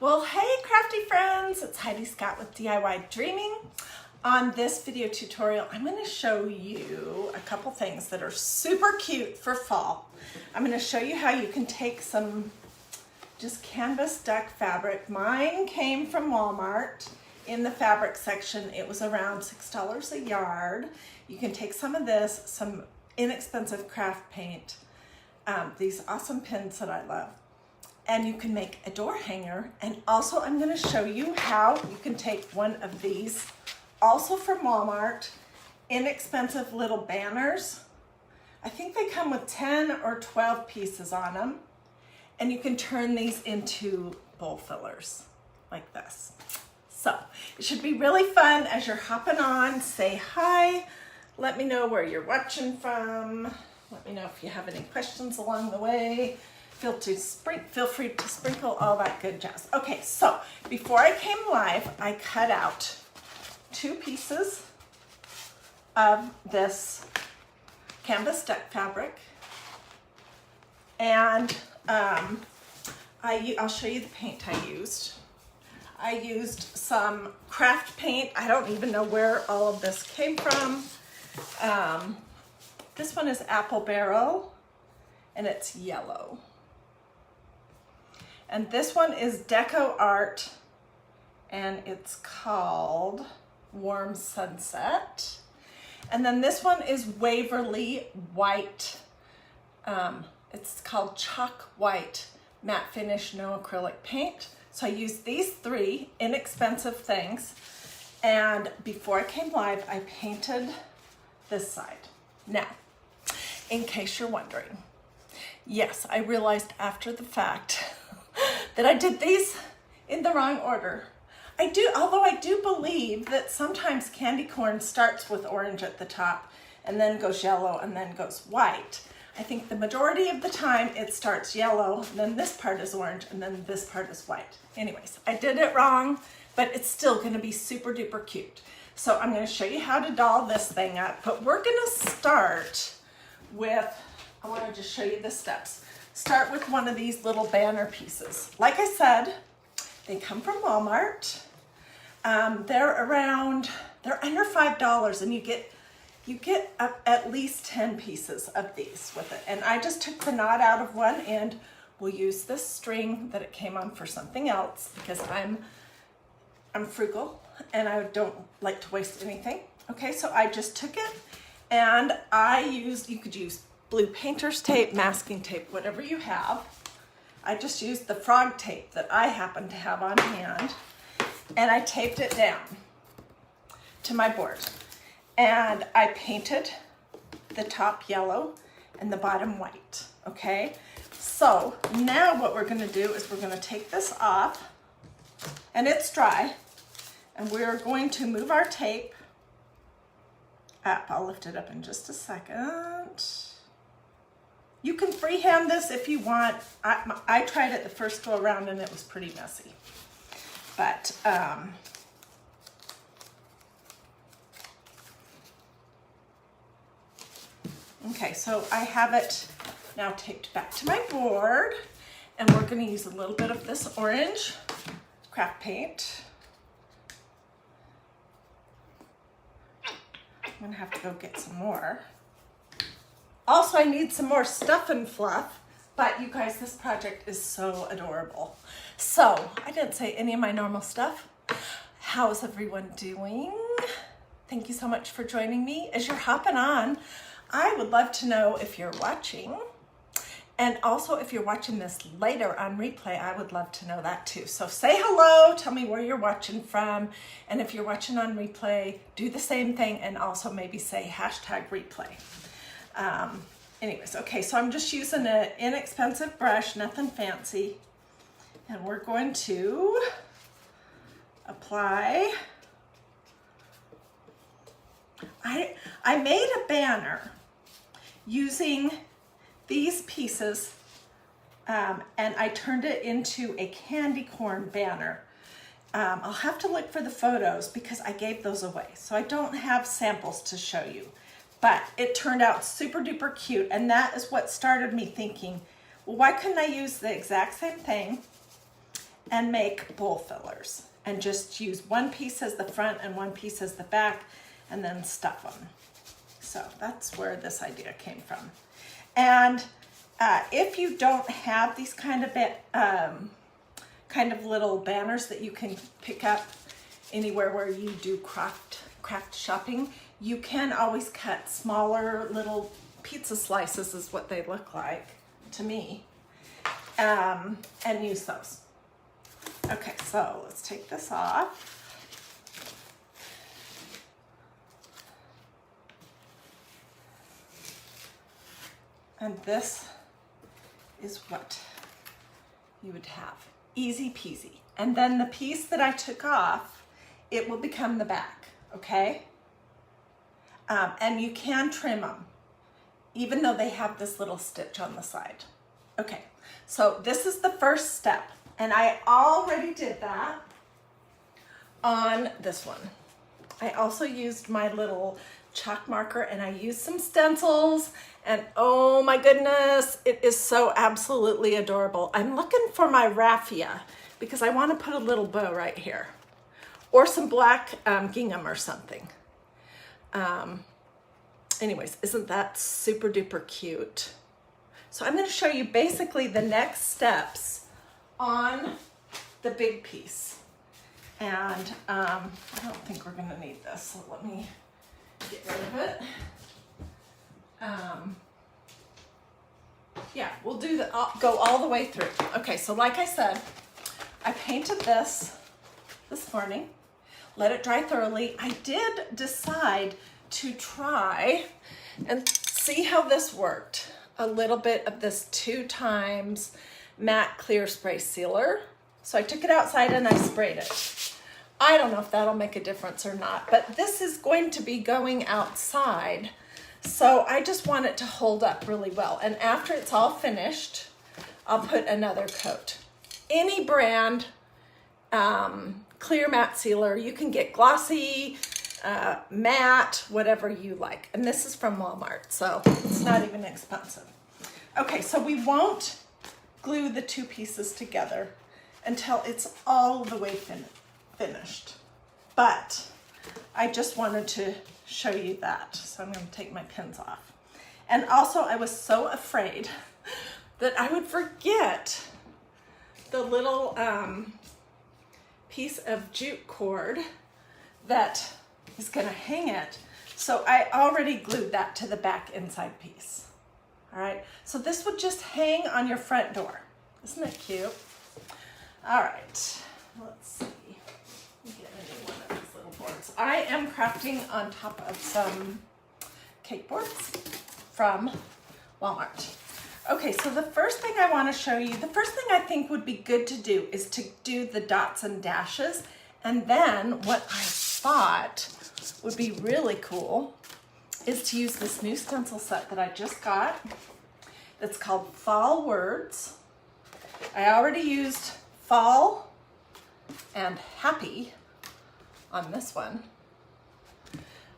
Well, hey crafty friends, it's Heidi Scott with DIY Dreaming. On this video tutorial, I'm going to show you a couple things that are super cute for fall. I'm going to show you how you can take some just canvas duck fabric. Mine came from Walmart in the fabric section. It was around $6 a yard. You can take some of this, some inexpensive craft paint, these awesome pins that I love, and you can make a door hanger. And also I'm going to show you how you can take one of these, also from Walmart, inexpensive little banners. I think they come with 10 or 12 pieces on them, and you can turn these into bowl fillers like this. So it should be really fun as you're hopping on. Say hi, let me know where you're watching from, let me know if you have any questions along the way. Feel free to sprinkle all that good jazz. Okay, so before I came live, I cut out 2 pieces of this canvas duck fabric, and I'll show you the paint I used. I used some craft paint. I don't even know where all of this came from. This one is Apple Barrel, and it's yellow. And this one is Deco Art, and it's called Warm Sunset. And then this one is Waverly White. It's called Chalk White Matte Finish No Acrylic Paint. So I used these 3 inexpensive things. And before I came live, I painted this side. Now, in case you're wondering, yes, I realized after the fact that I did these in the wrong order. Although I do believe that sometimes candy corn starts with orange at the top and then goes yellow and then goes white. I think the majority of the time it starts yellow, then this part is orange, and then this part is white. Anyways, I did it wrong, but it's still gonna be super duper cute. So I'm gonna show you how to doll this thing up, but we're gonna start with, I wanna just show you the steps. Start with one of these little banner pieces. Like I said, they come from Walmart. They're under $5, and you get at least 10 pieces of these with it. And I just took the knot out of one end. We'll use this string that it came on for something else because I'm frugal and I don't like to waste anything. Okay, so I just took it and you could use blue painter's tape, masking tape, whatever you have. I just used the frog tape that I happen to have on hand, and I taped it down to my board. And I painted the top yellow and the bottom white, okay? So now what we're gonna do is we're gonna take this off, and it's dry, and we're going to move our tape up. I'll lift it up in just a second. You can freehand this if you want. I tried it the first go around and it was pretty messy. But okay, so I have it now taped back to my board, and we're going to use a little bit of this orange craft paint. I'm going to have to go get some more. Also, I need some more stuff and fluff, but you guys, this project is so adorable. So, I didn't say any of my normal stuff. How's everyone doing? Thank you so much for joining me. As you're hopping on, I would love to know if you're watching. And also, if you're watching this later on replay, I would love to know that too. So say hello, tell me where you're watching from. And if you're watching on replay, do the same thing, and also maybe say #replay. Anyways, okay, so I'm just using an inexpensive brush, nothing fancy, and we're going to apply. I made a banner using these pieces, and I turned it into a candy corn banner. I'll have to look for the photos because I gave those away, so I don't have samples to show you. But it turned out super duper cute, and that is what started me thinking, well, why couldn't I use the exact same thing and make bowl fillers and just use one piece as the front and one piece as the back and then stuff them. So that's where this idea came from. And if you don't have these kind of little banners that you can pick up anywhere where you do craft shopping, you can always cut smaller little pizza slices, is what they look like to me, and use those. Okay, so let's take this off. And this is what you would have. Easy peasy. And then the piece that I took off, it will become the back, okay? And you can trim them, even though they have this little stitch on the side. Okay, so this is the first step. And I already did that on this one. I also used my little chalk marker and I used some stencils, and oh my goodness, it is so absolutely adorable. I'm looking for my raffia because I want to put a little bow right here, or some black gingham or something. Anyways, isn't that super duper cute? So I'm going to show you basically the next steps on the big piece. And I don't think we're going to need this, so let me get rid of it. Yeah, we'll do go all the way through. Okay, so like I said, I painted this morning, let it dry thoroughly. I did decide to try and see how this worked. A little bit of this 2x matte clear spray sealer. So I took it outside and I sprayed it. I don't know if that'll make a difference or not, but this is going to be going outside. So I just want it to hold up really well. And after it's all finished, I'll put another coat. Any brand clear matte sealer, you can get glossy, matte, whatever you like. And this is from Walmart, so it's not even expensive. Okay, so we won't glue the two pieces together until it's all the way finished. But I just wanted to show you that. So I'm going to take my pins off. And also I was so afraid that I would forget the little piece of jute cord that is going to hang it. So I already glued that to the back inside piece. All right, so this would just hang on your front door. Isn't it cute? All right, let's see. Let me get a new one of these little boards. I am crafting on top of some cake boards from Walmart. Okay, so the first thing I want to show you, the first thing I think would be good to do is to do the dots and dashes. And then what I thought would be really cool is to use this new stencil set that I just got. It's called Fall Words. I already used fall and happy on this one,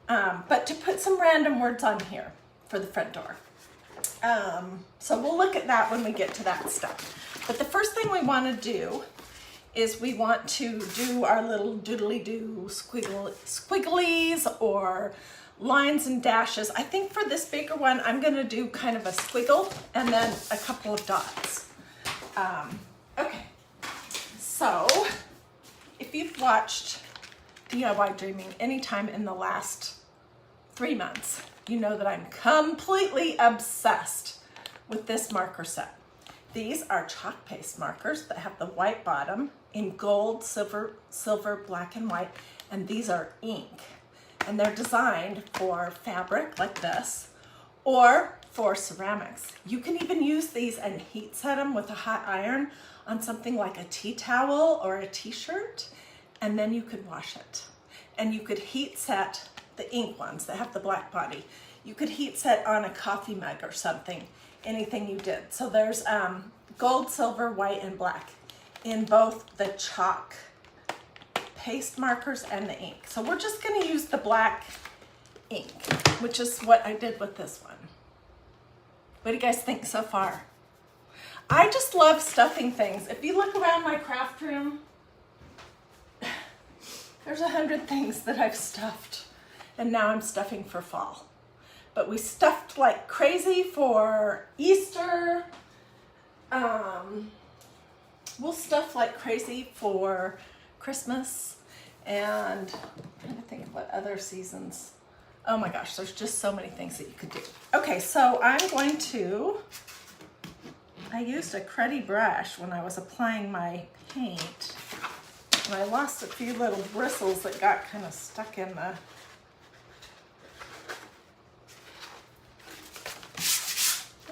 but to put some random words on here for the front door. So we'll look at that when we get to that stuff. But the first thing we want to do is we want to do our little doodly-doo squigglies or lines and dashes. I think for this bigger one, I'm going to do kind of a squiggle and then a couple of dots. Okay, so if you've watched DIY Dreaming anytime in the last 3 months, you know that I'm completely obsessed with this marker set. These are chalk paste markers that have the white bottom in gold, silver, black, and white, and these are ink. And they're designed for fabric like this, or for ceramics. You can even use these and heat set them with a hot iron on something like a tea towel or a t-shirt, and then you could wash it. And you could heat set the ink ones that have the black body. You could heat set on a coffee mug or something, anything you did. So there's gold, silver, white, and black in both the chalk paste markers and the ink. So we're just going to use the black ink, which is what I did with this one. What do you guys think so far? I just love stuffing things. If you look around my craft room, there's 100 things that I've stuffed, and now I'm stuffing for fall. But we stuffed like crazy for Easter. We'll stuff like crazy for Christmas, and I'm trying to think of what other seasons. Oh my gosh, there's just so many things that you could do. Okay, so I used a cruddy brush when I was applying my paint, and I lost a few little bristles that got kind of stuck in the...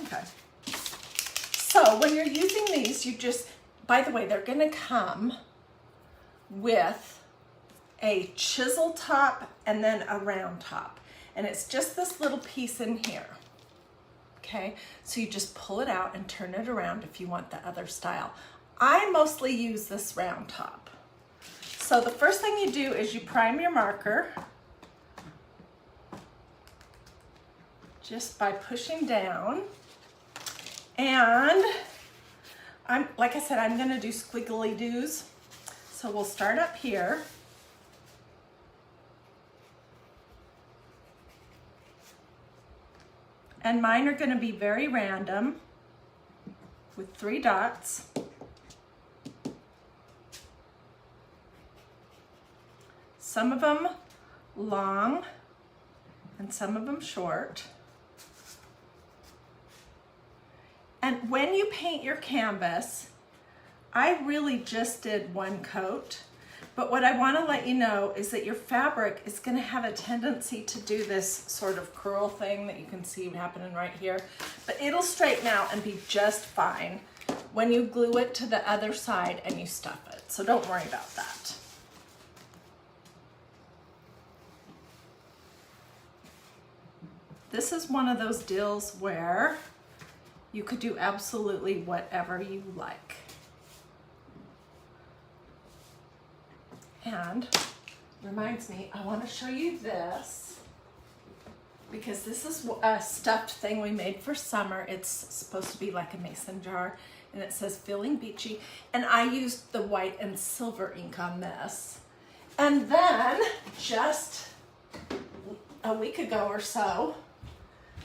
Okay. So when you're using these, you just, by the way, they're gonna come with a chisel top and then a round top. And it's just this little piece in here. Okay, so you just pull it out and turn it around if you want the other style. I mostly use this round top. So the first thing you do is you prime your marker just by pushing down. And like I said, I'm gonna do squiggly doos. So we'll start up here. And mine are gonna be very random with 3 dots. Some of them long and some of them short. And when you paint your canvas, I really just did 1 coat, but what I want to let you know is that your fabric is going to have a tendency to do this sort of curl thing that you can see happening right here, but it'll straighten out and be just fine when you glue it to the other side and you stuff it, so don't worry about that. This is one of those deals where you could do absolutely whatever you like. And reminds me, I want to show you this because this is a stuffed thing we made for summer. It's supposed to be like a mason jar, and it says Feeling Beachy. And I used the white and silver ink on this. And then just a week ago or so,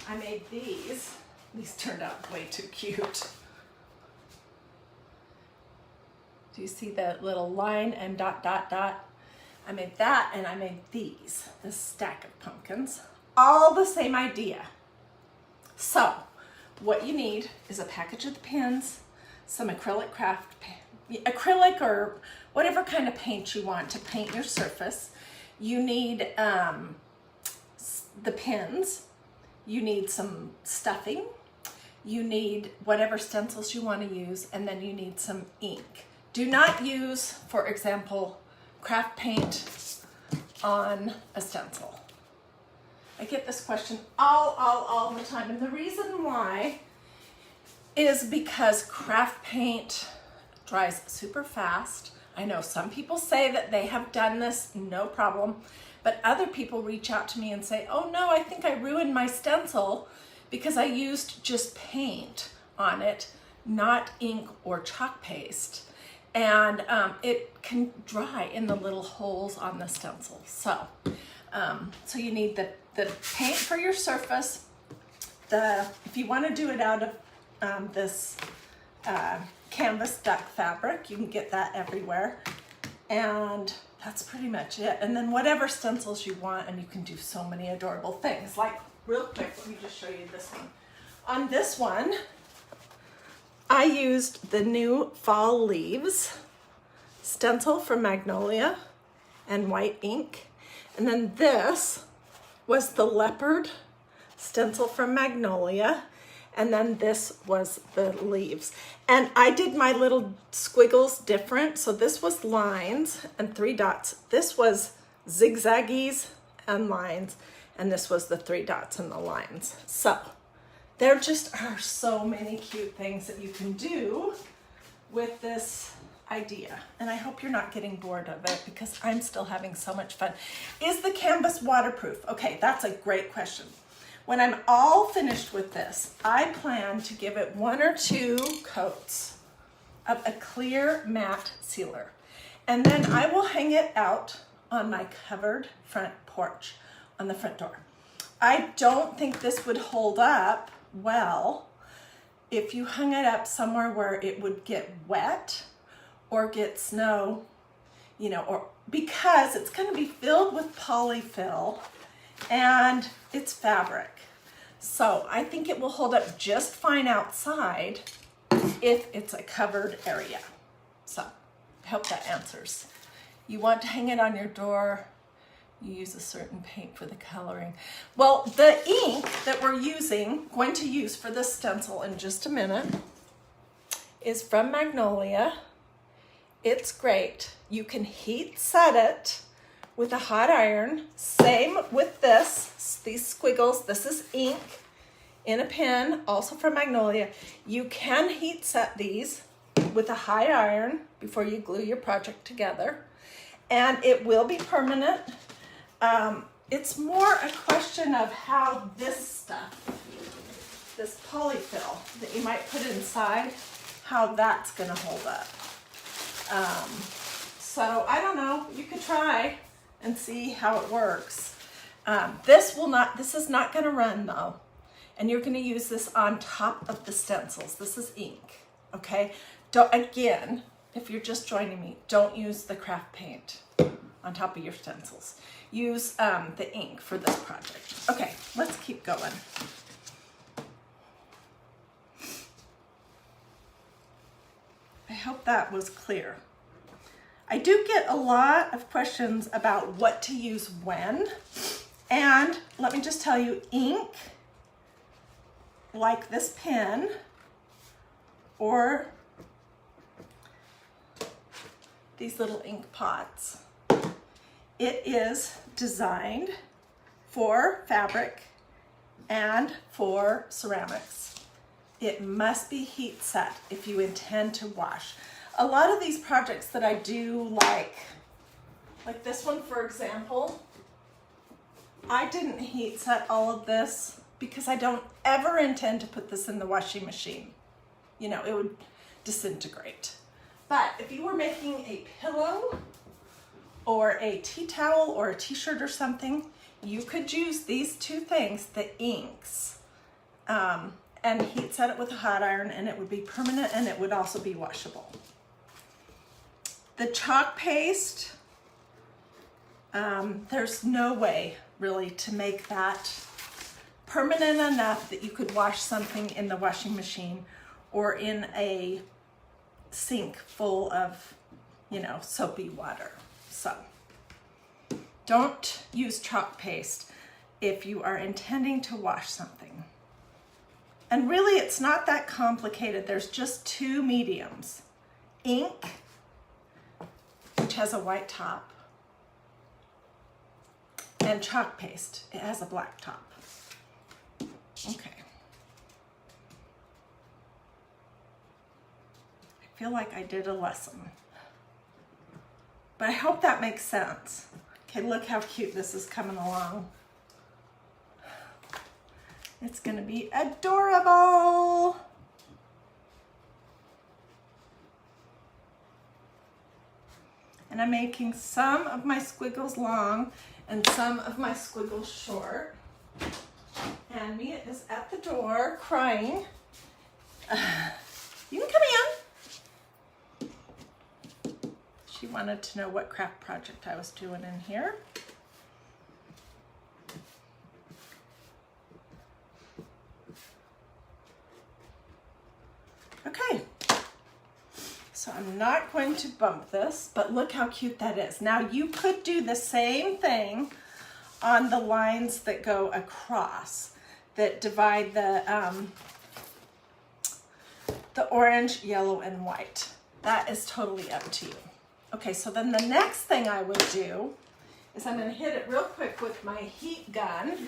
I made these. These turned out way too cute. Do you see the little line and dot, dot, dot? I made that, and I made these, this stack of pumpkins. All the same idea. So, what you need is a package of the pins, some acrylic acrylic or whatever kind of paint you want to paint your surface. You need the pins. You need some stuffing. You need whatever stencils you want to use, and then you need some ink. Do not use, for example, craft paint on a stencil. I get this question all the time, and the reason why is because craft paint dries super fast. I know some people say that they have done this, no problem, but other people reach out to me and say, oh no, I think I ruined my stencil because I used just paint on it, not ink or chalk paste. And it can dry in the little holes on the stencil. So you need the paint for your surface. If you want to do it out of this canvas duck fabric, you can get that everywhere. And that's pretty much it. And then whatever stencils you want, and you can do so many adorable things. Like, real quick, let me just show you this one. On this one, I used the new Fall Leaves stencil from Magnolia and white ink. And then this was the Leopard stencil from Magnolia. And then this was the leaves. And I did my little squiggles different. So this was lines and 3 dots. This was zigzaggies and lines. And this was the 3 dots and the lines. So there just are so many cute things that you can do with this idea. And I hope you're not getting bored of it because I'm still having so much fun. Is the canvas waterproof? Okay, that's a great question. When I'm all finished with this, I plan to give it 1 or 2 coats of a clear matte sealer. And then I will hang it out on my covered front porch on the front door. I don't think this would hold up well if you hung it up somewhere where it would get wet or get snow, you know, or because it's going to be filled with polyfill and it's fabric. So I think it will hold up just fine outside if it's a covered area. So I hope that answers. You want to hang it on your door, you use a certain paint for the coloring. Well, the ink that we're going to use for this stencil in just a minute is from Magnolia. It's great. You can heat set it with a hot iron. Same with these squiggles. This is ink in a pen, also from Magnolia. You can heat set these with a high iron before you glue your project together, and it will be permanent. It's more a question of how this stuff, this polyfill that you might put inside, how that's gonna hold up. So I don't know, you could try and see how it works. This is not gonna run though. And you're gonna use this on top of the stencils. This is ink, okay? Again, if you're just joining me, don't use the craft paint on top of your stencils. Use the ink for this project. Okay, let's keep going. I hope that was clear. I do get a lot of questions about what to use when, and let me just tell you, ink, like this pen, or these little ink pots, it is designed for fabric and for ceramics. It must be heat set if you intend to wash. A lot of these projects that I do, like this one, for example, I didn't heat set all of this because I don't ever intend to put this in the washing machine. You know, it would disintegrate. But if you were making a pillow or a tea towel or a t-shirt or something, you could use these 2 things, the inks, and heat set it with a hot iron, and it would be permanent, and it would also be washable. The chalk paste, there's no way really to make that permanent enough that you could wash something in the washing machine or in a sink full of, you know, soapy water. So don't use chalk paste if you are intending to wash something. And really, it's not that complicated. There's just 2 mediums. Ink, which has a white top, and chalk paste. It has a black top. Okay. I feel like I did a lesson, but I hope that makes sense. Okay, look how cute this is coming along. It's gonna be adorable. And I'm making some of my squiggles long and some of my squiggles short. And Mia is at the door crying. You can come in. She wanted to know what craft project I was doing in here. Okay, so I'm not going to bump this, but look how cute that is. Now you could do the same thing on the lines that go across, that divide the orange, yellow, and white. That is totally up to you. Okay, so then the next thing I would do is I'm going to hit it real quick with my heat gun.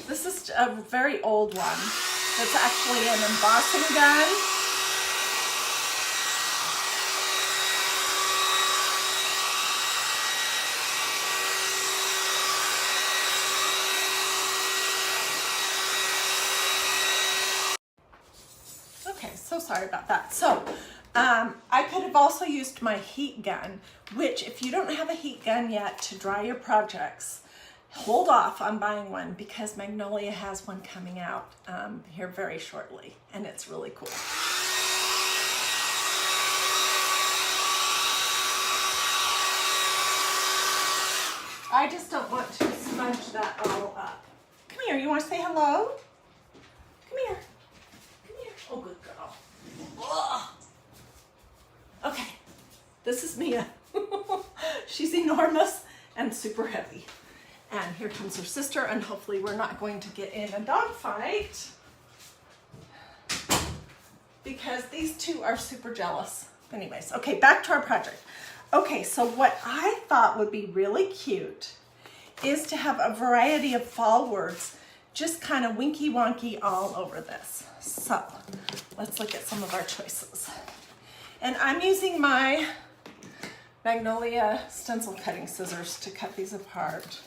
This is a very old one. It's actually an embossing gun. sorry about that. So I could have also used my heat gun, which if you don't have a heat gun yet to dry your projects, hold off on buying one because Magnolia has one coming out here very shortly, and it's really cool. I just don't want to smudge that all up. Come here, you want to say hello? Come here. Come here. Oh, good girl. Ugh. Okay, this is Mia. She's enormous and super heavy. And here comes her sister, and hopefully we're not going to get in a dog fight because these two are super jealous. Anyways, okay, back to our project. Okay, so what I thought would be really cute is to have a variety of fall words just kind of winky wonky all over this. So let's look at some of our choices. And I'm using my Magnolia stencil cutting scissors to cut these apart.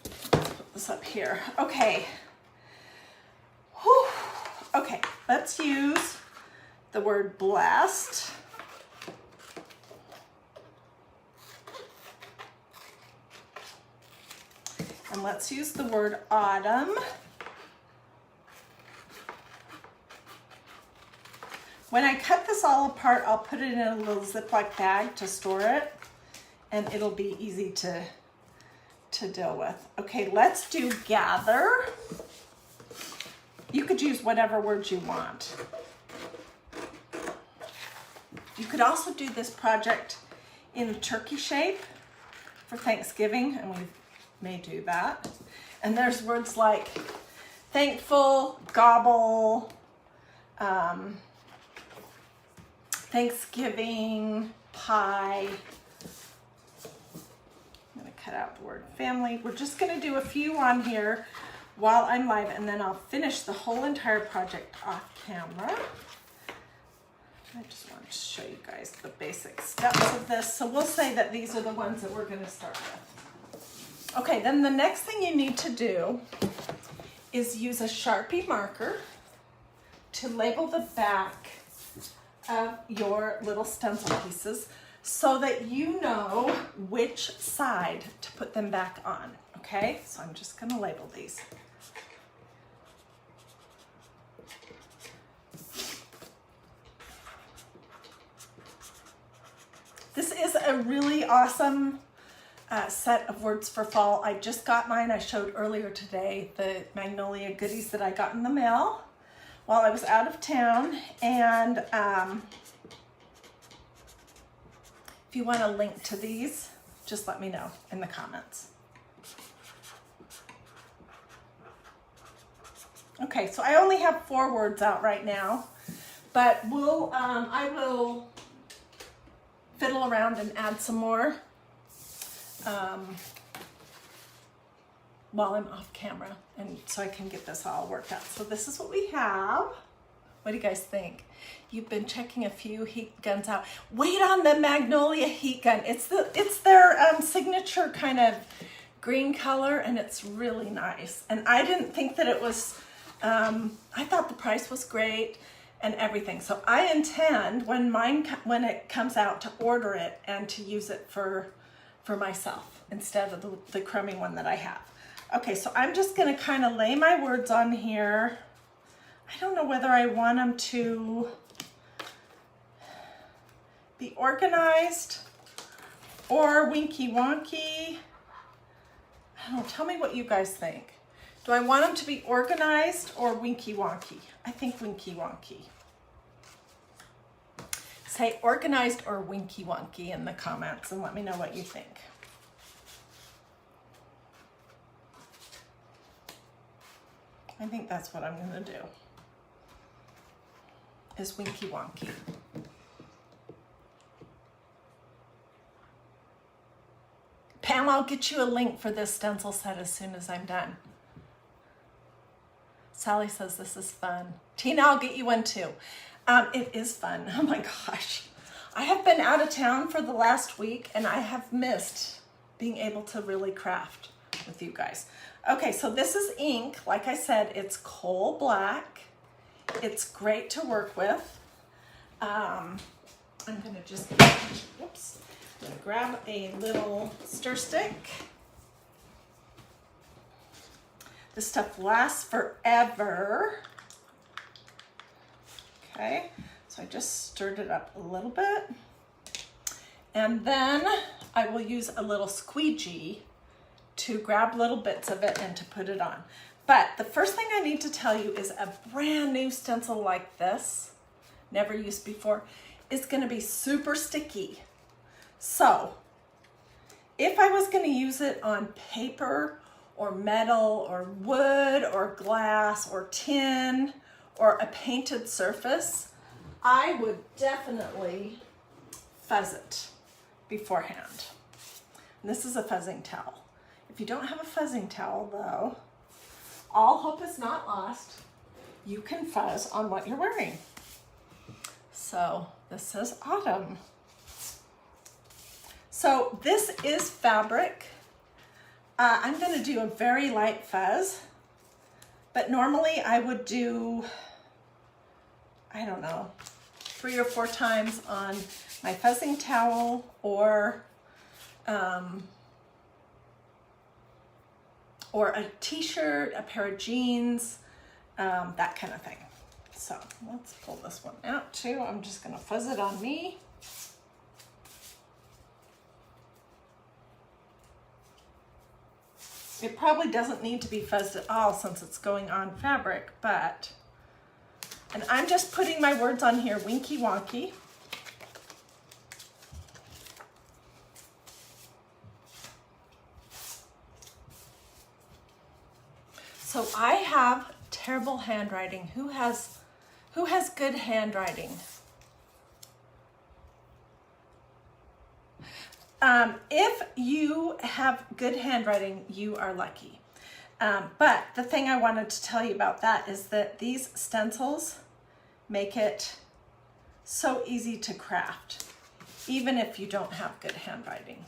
Let's put this up here. Okay. Whew. Okay, let's use the word blessed. And let's use the word autumn. When I cut this all apart, I'll put it in a little Ziploc bag to store it, and it'll be easy to deal with. Okay, let's do gather. You could use whatever words you want. You could also do this project in a turkey shape for Thanksgiving, and we may do that. And there's words like thankful, gobble, Thanksgiving, pie. I'm gonna cut out the word family. We're just gonna do a few on here while I'm live, and then I'll finish the whole entire project off camera. I just want to show you guys the basic steps of this. So we'll say that these are the ones that we're gonna start with. Okay, then the next thing you need to do is use a Sharpie marker to label the back of your little stencil pieces so that you know which side to put them back on, okay? So I'm just gonna label these. This is a really awesome set of words for fall. I just got mine. I showed earlier today the Magnolia goodies that I got in the mail while I was out of town. And if you want a link to these, just let me know in the comments. Okay, so I only have 4 words out right now, but I will fiddle around and add some more while I'm off camera, and so I can get this all worked out. So this is what we have. What do you guys think? You've been checking a few heat guns out. Wait on the Magnolia heat gun. It's their signature kind of green color, and it's really nice. And I didn't think that it was, I thought the price was great and everything. So I intend when it comes out to order it and to use it for myself instead of the crummy one that I have. Okay, so I'm just gonna kind of lay my words on here. I don't know whether I want them to be organized or winky wonky. I don't know, tell me what you guys think. Do I want them to be organized or winky wonky? I think winky wonky. Say organized or winky wonky in the comments and let me know what you think. I think that's what I'm gonna do, is winky wonky. Pam, I'll get you a link for this stencil set as soon as I'm done. Sally says this is fun. Tina, I'll get you one too. It is fun. Oh my gosh. I have been out of town for the last week and I have missed being able to really craft with you guys. Okay, so this is ink. Like I said, it's coal black It's great to work with. I'm gonna just, whoops, I'm gonna grab a little stir stick. This stuff lasts forever. Okay, so I just stirred it up a little bit. And then I will use a little squeegee to grab little bits of it and to put it on. But the first thing I need to tell you is a brand new stencil like this, never used before, is gonna be super sticky. So if I was gonna use it on paper or metal or wood or glass or tin or a painted surface, I would definitely fuzz it beforehand. And this is a fuzzing towel. If you don't have a fuzzing towel though, all hope is not lost. You can fuzz on what you're wearing. So this says autumn. So this is fabric. I'm gonna do a very light fuzz, but normally I would do, I don't know, 3 or 4 times on my fuzzing towel or a t-shirt, a pair of jeans, that kind of thing. So let's pull this one out too. I'm just gonna fuzz it on me. It probably doesn't need to be fuzzed at all since it's going on fabric, but, and I'm just putting my words on here, winky wonky. So I have terrible handwriting. Who has good handwriting? If you have good handwriting, you are lucky. But the thing I wanted to tell you about that is that these stencils make it so easy to craft, even if you don't have good handwriting.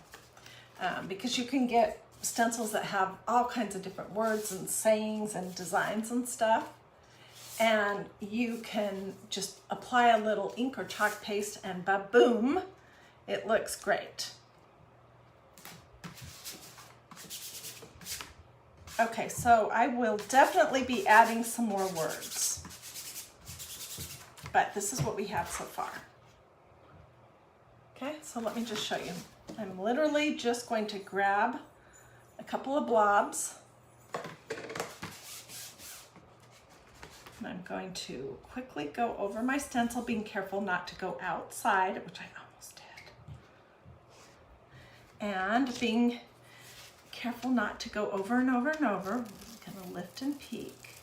Because you can get stencils that have all kinds of different words and sayings and designs and stuff. And you can just apply a little ink or chalk paste and ba-boom, it looks great. Okay, so I will definitely be adding some more words, but this is what we have so far. Okay, so let me just show you. I'm literally just going to grab a couple of blobs. And I'm going to quickly go over my stencil, being careful not to go outside, which I almost did. And being careful not to go over and over and over. I'm gonna lift and peek.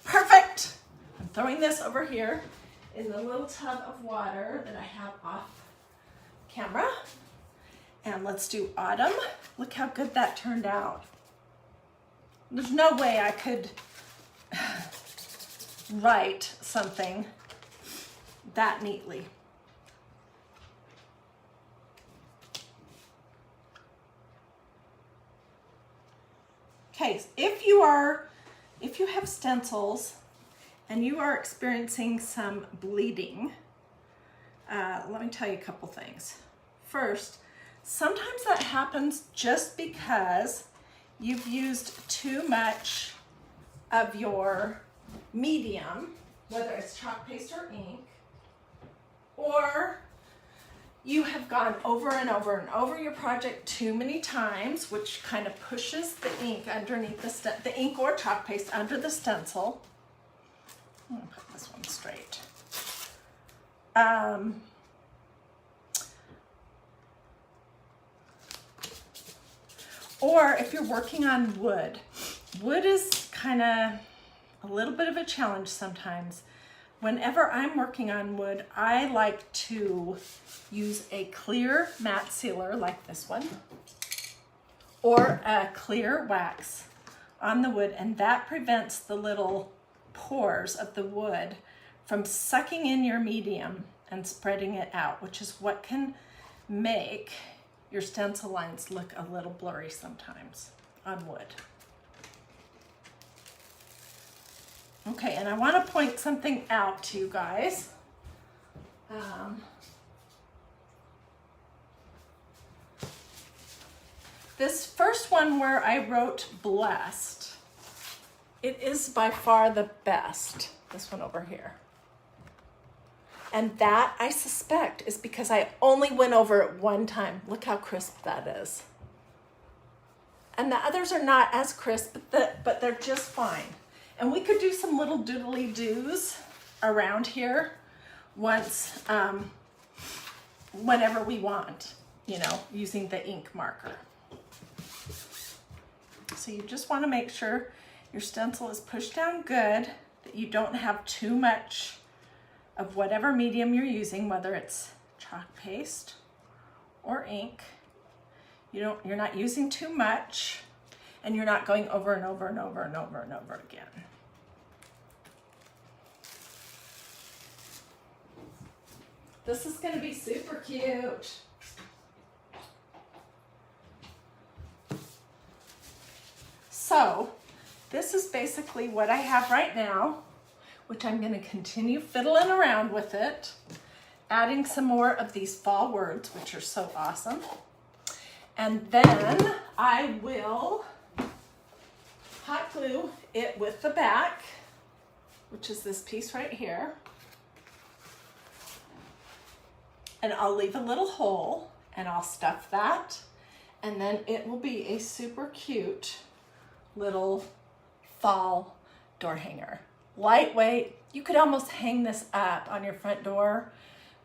Perfect! I'm throwing this over here in the little tub of water that I have off camera. And let's do autumn. Look how good that turned out. There's no way I could write something that neatly. Okay, if you have stencils and you are experiencing some bleeding, let me tell you a couple things. First, sometimes that happens just because you've used too much of your medium, whether it's chalk paste or ink, or you have gone over and over and over your project too many times, which kind of pushes the ink underneath the ink or chalk paste under the stencil. I'm gonna put this one straight. Or if you're working on wood, wood is kind of a little bit of a challenge sometimes. Whenever I'm working on wood, I like to use a clear matte sealer like this one, or a clear wax on the wood, and that prevents the little pores of the wood from sucking in your medium and spreading it out, which is what can make your stencil lines look a little blurry sometimes on wood. Okay, and I want to point something out to you guys. This first one where I wrote blessed, it is by far the best, this one over here. And that, I suspect, is because I only went over it one time. Look how crisp that is. And the others are not as crisp, but they're just fine. And we could do some little doodly-doos around here once, whenever we want, you know, using the ink marker. So you just want to make sure your stencil is pushed down good, that you don't have too much of whatever medium you're using, whether it's chalk paste or ink. You're not using too much, and you're not going over and over and over and over and over again. This is going to be super cute. So this is basically what I have right now, which I'm going to continue fiddling around with it, adding some more of these fall words, which are so awesome. And then I will hot glue it with the back, which is this piece right here. And I'll leave a little hole and I'll stuff that. And then it will be a super cute little fall door hanger. Lightweight. You could almost hang this up on your front door.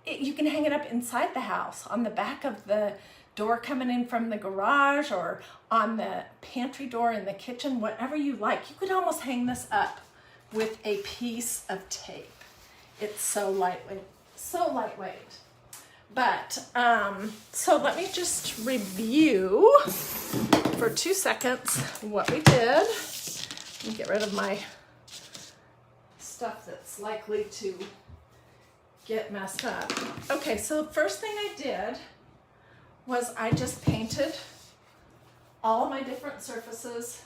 You can hang it up inside the house, on the back of the door coming in from the garage, or on the pantry door in the kitchen, whatever you like. You could almost hang this up with a piece of tape. It's so lightweight, so lightweight. But, so let me just review for 2 seconds what we did. Let me get rid of my stuff that's likely to get messed up. Okay, so the first thing I did was I just painted all of my different surfaces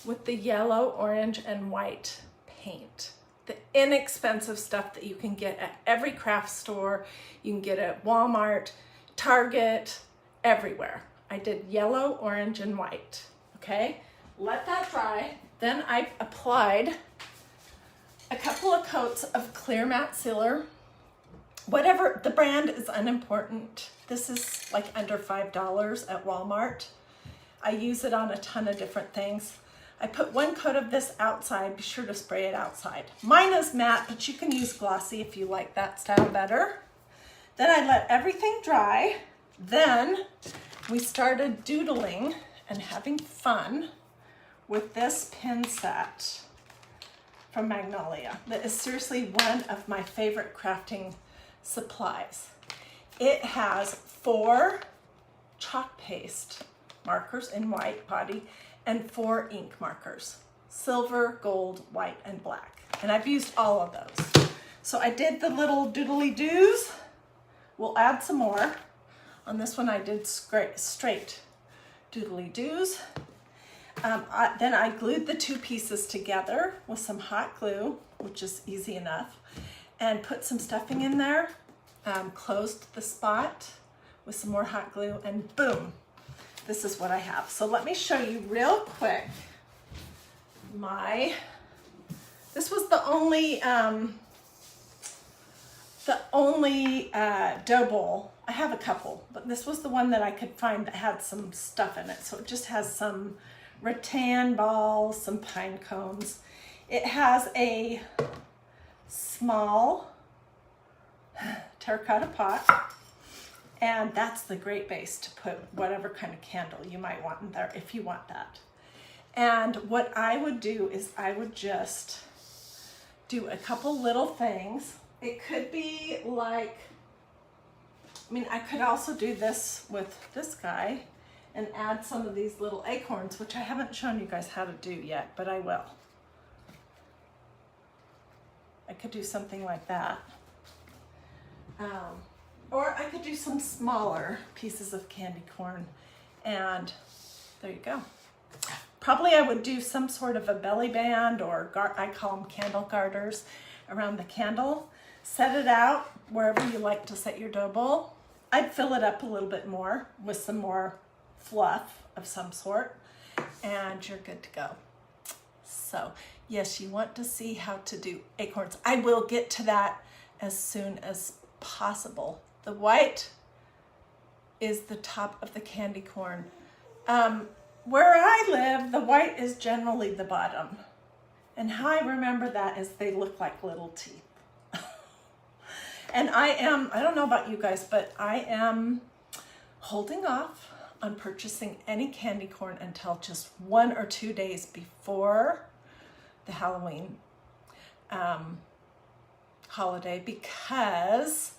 with the yellow, orange, and white paint. The inexpensive stuff that you can get at every craft store. You can get at Walmart, Target, everywhere. I did yellow, orange, and white, okay? Let that dry. Then I applied a couple of coats of clear matte sealer. Whatever, the brand is unimportant. This is like under $5 at Walmart. I use it on a ton of different things. I put 1 coat of this outside. Be sure to spray it outside. Mine is matte, but you can use glossy if you like that style better. Then I let everything dry. Then we started doodling and having fun with this pin set from Magnolia. That is seriously one of my favorite crafting supplies. It has 4 chalk paste markers in white body and 4 ink markers, silver, gold, white, and black. And I've used all of those. So I did the little doodly doos. We'll add some more. On this one I did straight doodly doos. Then I glued the 2 pieces together with some hot glue, which is easy enough, and put some stuffing in there, closed the spot with some more hot glue, and boom, this is what I have. So let me show you real quick this was the only dough bowl. I have a couple, but this was the one that I could find that had some stuff in it. So it just has some rattan balls, some pine cones. It has a small terracotta pot, and that's the great base to put whatever kind of candle you might want in there if you want that. And what I would do is I would just do a couple little things. It could be like, I mean, I could also do this with this guy and add some of these little acorns, which I haven't shown you guys how to do yet, but I will. I could do something like that. Or I could do some smaller pieces of candy corn, and there you go. Probably I would do some sort of a belly band, or I call them candle garters, around the candle. Set it out wherever you like to set your dough bowl. I'd fill it up a little bit more with some more fluff of some sort, and you're good to go. So yes, you want to see how to do acorns. I will get to that as soon as possible. The white is the top of the candy corn. Where I live, the white is generally the bottom. And how I remember that is they look like little teeth. And I don't know about you guys, but I am holding off on purchasing any candy corn until just 1 or 2 days before the Halloween holiday, because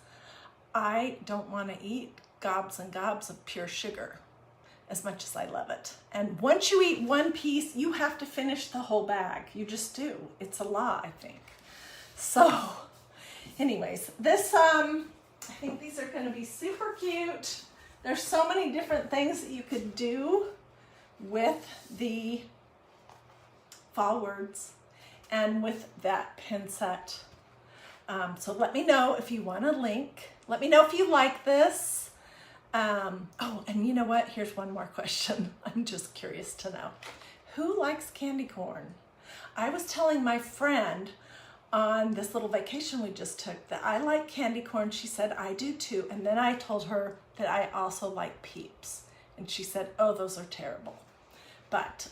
I don't want to eat gobs and gobs of pure sugar as much as I love it. And once you eat one piece, you have to finish the whole bag. You just do. It's a law, I think. So anyways, this, I think these are going to be super cute. There's so many different things that you could do with the fall words and with that pin set. So let me know if you want a link. Let me know if you like this. Oh, and you know what? Here's one more question. I'm just curious to know. Who likes candy corn? I was telling my friend on this little vacation we just took that I like candy corn. She said, I do too. And then I told her that I also like Peeps. And she said, oh, those are terrible. But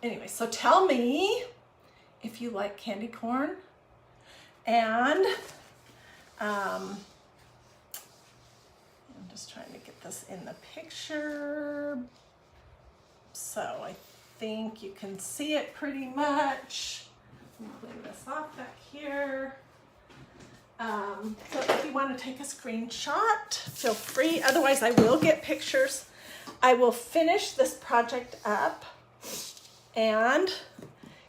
anyway, so tell me if you like candy corn. And I'm just trying to get this in the picture. So I think you can see it pretty much. Let me clean this off back here. So if you want to take a screenshot, feel free. Otherwise, I will get pictures. I will finish this project up and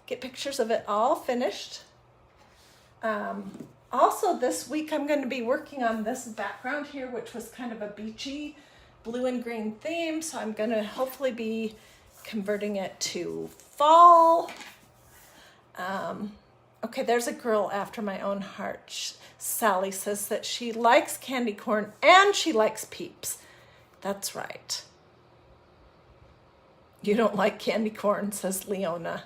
get pictures of it all finished. Also this week, I'm going to be working on this background here, which was kind of a beachy blue and green theme. So I'm going to hopefully be converting it to fall. Okay, there's a girl after my own heart. Sally says that she likes candy corn and she likes Peeps. That's right. You don't like candy corn, says Leona.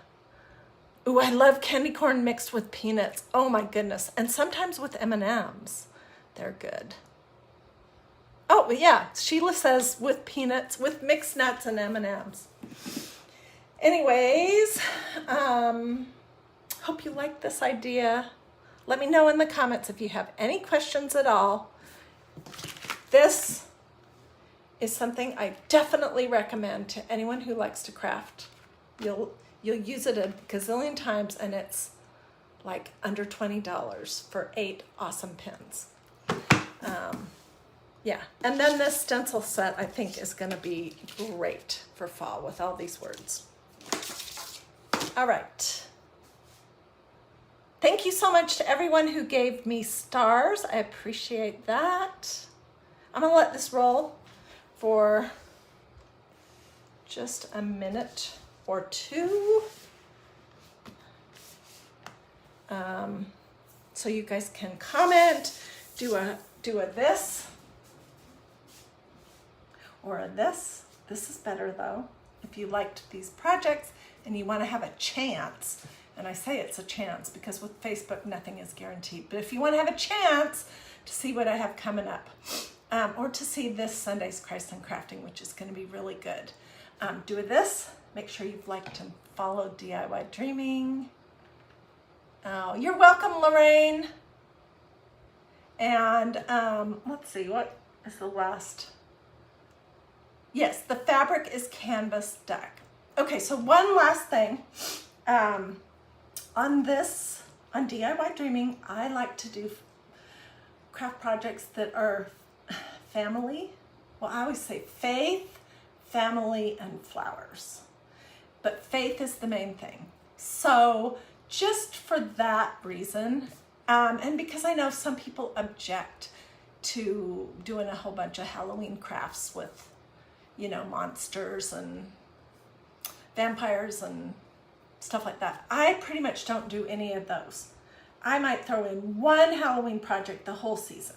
Ooh, I love candy corn mixed with peanuts. Oh my goodness. And sometimes with M&Ms. They're good. Oh yeah, Sheila says with peanuts, with mixed nuts and M&Ms. Anyways, hope you like this idea. Let me know in the comments if you have any questions at all. This is something I definitely recommend to anyone who likes to craft. You'll use it a gazillion times, and it's like under $20 for 8 awesome pins. Yeah, and then this stencil set I think is going to be great for fall with all these words. All right. Thank you so much to everyone who gave me stars. I appreciate that. I'm going to let this roll for just a minute or two. So you guys can comment, do a this or a this. This is better though. If you liked these projects and you want to have a chance, and I say it's a chance because with Facebook nothing is guaranteed, but if you want to have a chance to see what I have coming up, or to see this Sunday's Christ and Crafting, which is going to be really good, do a this. Make sure you've liked and followed DIY Dreaming. Oh, you're welcome, Lorraine. And let's see, what is the last? Yes, the fabric is canvas deck. Okay, so one last thing. On DIY Dreaming, I like to do craft projects that are family. Well, I always say faith, family, and flowers. But faith is the main thing. So just for that reason, and because I know some people object to doing a whole bunch of Halloween crafts with, you know, monsters and vampires and stuff like that. I pretty much don't do any of those. I might throw in one Halloween project the whole season.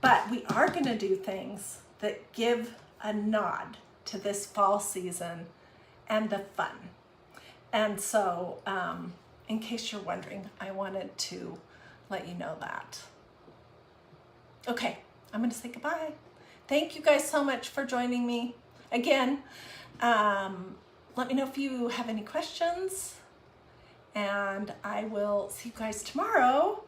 But we are going to do things that give a nod to this fall season and the fun. And so, in case you're wondering, I wanted to let you know that. Okay, I'm going to say goodbye. Thank you guys so much for joining me. Again, let me know if you have any questions, and I will see you guys tomorrow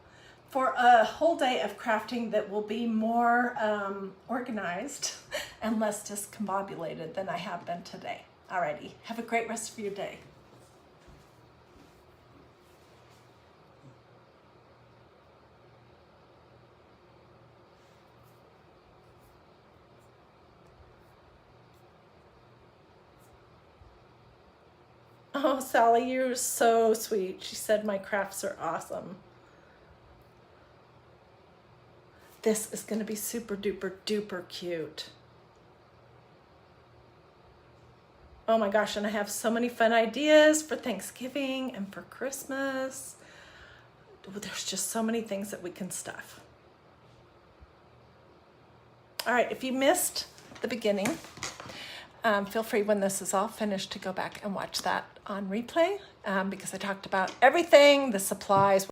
for a whole day of crafting that will be more organized and less discombobulated than I have been today. Alrighty, have a great rest of your day. Oh, Sally, you're so sweet. She said my crafts are awesome. This is going to be super duper duper cute. Oh my gosh, and I have so many fun ideas for Thanksgiving and for Christmas. There's just so many things that we can stuff. All right, if you missed the beginning, feel free when this is all finished to go back and watch that on replay because I talked about everything, the supplies,